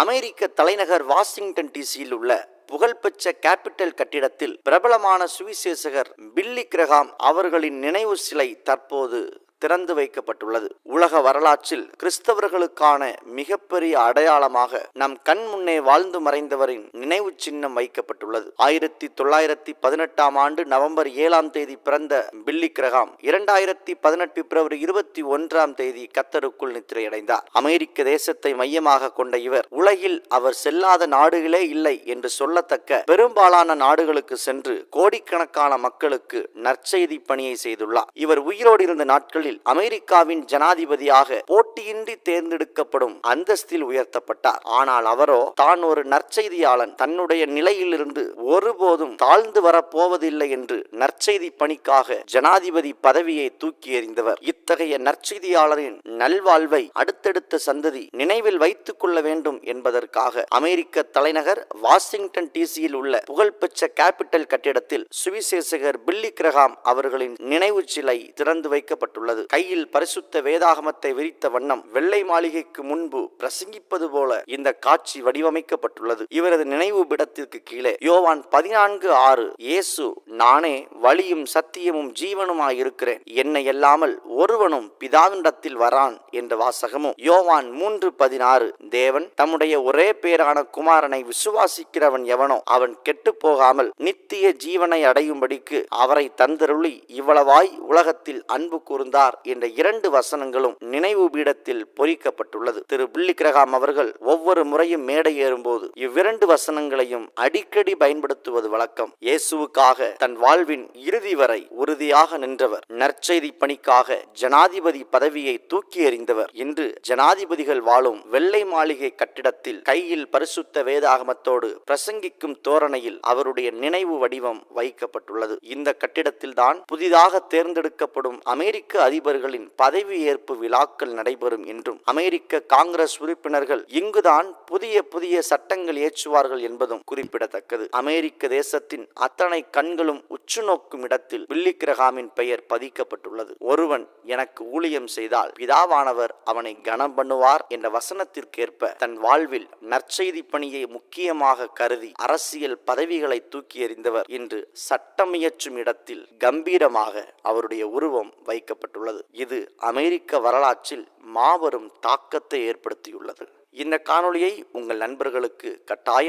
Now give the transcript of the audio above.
அமெரிக்க தலைநகர் வாஷிங்டன் டிசியில் உள்ள புகழ்பெற்ற கேபிட்டல் கட்டிடத்தில் பிரபலமான சுவிசேஷகர் பில்லி கிரஹாம் அவர்களின் நினைவு சிலை தற்போது திறந்து வைக்கப்பட்டுள்ளது. உலக வரலாற்றில் கிறிஸ்தவர்களுக்கான மிகப்பெரிய அடையாளமாக நம் கண் முன்னே வாழ்ந்து மறைந்தவரின் நினைவு சின்னம் வைக்கப்பட்டுள்ளது. 1918 ஆண்டு நவம்பர் 7 பிறந்த பில்லி கிரஹாம் 2018 பிப்ரவரி 21 கத்தருக்குள் நித்திரையடைந்தார். அமெரிக்க தேசத்தை மையமாக கொண்ட இவர் உலகில் அவர் செல்லாத நாடுகளே இல்லை என்று சொல்லத்தக்க பெரும்பாலான நாடுகளுக்கு சென்று கோடிக்கணக்கான மக்களுக்கு நற்செய்தி பணியை செய்துள்ளார். இவர் உயிரோடு இருந்த நாட்களில் அமெரிக்காவின் ஜனாதிபதியாக போட்டியின்றி தேர்ந்தெடுக்கப்படும் அந்தஸ்தில் உயர்த்தப்பட்டார். ஆனால் அவரோ தான் ஒரு நற்செய்தியாளன், தன்னுடைய நிலையிலிருந்து ஒருபோதும் தாழ்ந்து வரப்போவதில்லை என்று நற்செய்தி பணிக்காக ஜனாதிபதி பதவியை தூக்கி எறிந்தவர். இத்தகைய நற்செய்தியாளரின் நல்வாழ்வை அடுத்தடுத்த சந்ததி நினைவில் வைத்துக் கொள்ள வேண்டும் என்பதற்காக அமெரிக்க தலைநகர் வாஷிங்டன் டிசியில் உள்ள புகழ்பெற்ற கேபிட்டல் கட்டிடத்தில் சுவிசேஷகர் பில்லி கிரஹாம் அவர்களின் நினைவு சிலை திறந்து வைக்கப்பட்டுள்ளது. கையில் பரிசுத்த வேதாகமத்தை விரித்த வண்ணம் வெள்ளை மாளிகைக்கு முன்பு பிரசங்கிப்பது போல இந்த காட்சி வடிவமைக்கப்பட்டுள்ளது. இவரது நினைவு பீடத்திற்கு கீழே யோவான் 14:6 இயேசு நானே வழியும் சத்தியமும் ஜீவனுமாய் இருக்கிறேன், என்னை அல்லாமல் ஒருவனும் பிதாவினிடத்தில் வரான் என்ற வாசகமும், யோவான் 3:16 தேவன் தம்முடைய ஒரே பேரான குமாரனை விசுவாசிக்கிறவன் எவனோ அவன் கெட்டு போகாமல் நித்திய ஜீவனை அடையும்படிக்கு அவரை தந்தருளி இவ்வளவாய் உலகத்தில் அன்பு கூர்ந்தார் என்ற 2 வசனங்களும் நினைவு பீடத்தில் பொறிக்கப்பட்டுள்ளது. திரு பில்லி கிரஹாம் அவர்கள் ஒவ்வொரு முறையும் மேடை ஏறும்போது இவ்விரண்டு வசனங்களையும் அடிக்கடி பயன்படுத்துவது வழக்கம். இயேசுவுக்காக தன் வாழ்வின் இறுதி வரை உறுதியாக நின்றவர், நற்செய்தி பணிக்காக ஜனாதிபதி பதவியை தூக்கி எறிந்தவர். இன்று ஜனாதிபதிகள் வாழும் வெள்ளை மாளிகை கட்டிடத்தில் கையில் பரிசுத்த வேதாகமத்தோடு பிரசங்கிக்கும் தோரணையில் அவருடைய நினைவு வடிவம் வைக்கப்பட்டுள்ளது. இந்த கட்டிடத்தில் தான் புதிதாக தேர்ந்தெடுக்கப்படும் அமெரிக்க அதிபர்களின் பதவி ஏற்பு விழாக்கள் நடைபெறும் என்றும், அமெரிக்க காங்கிரஸ் உறுப்பினர்கள் இங்குதான் புதிய புதிய சட்டங்கள் இயற்றுவார்கள் என்பதும் குறிப்பிடத்தக்கது. அமெரிக்க தேசத்தின் அத்தனை கண்களும் உற்று நோக்கும் இடத்தில் பில்லி கிரஹாமின் பெயர் பதிக்கப்பட்டுள்ளது. ஒருவன் எனக்கு ஊழியம் செய்தால் பிதாவானவர் அவனை கனம் பண்ணுவார் என்ற வசனத்திற்கேற்ப தன் வாழ்வில் நற்செய்தி பணியை முக்கியமாக கருதி அரசியல் பதவிகளை தூக்கி எறிந்தவர் இன்று சட்டம் இயற்றும் இடத்தில் கம்பீரமாக அவருடைய உருவம் வைக்கப்பட்டுள்ளது. இது அமெரிக்க வரலாற்றில் மாபெரும் தாக்கத்தை ஏற்படுத்தியுள்ளது. இந்த காணொளியை உங்கள் நண்பர்களுக்கு கட்டாயம்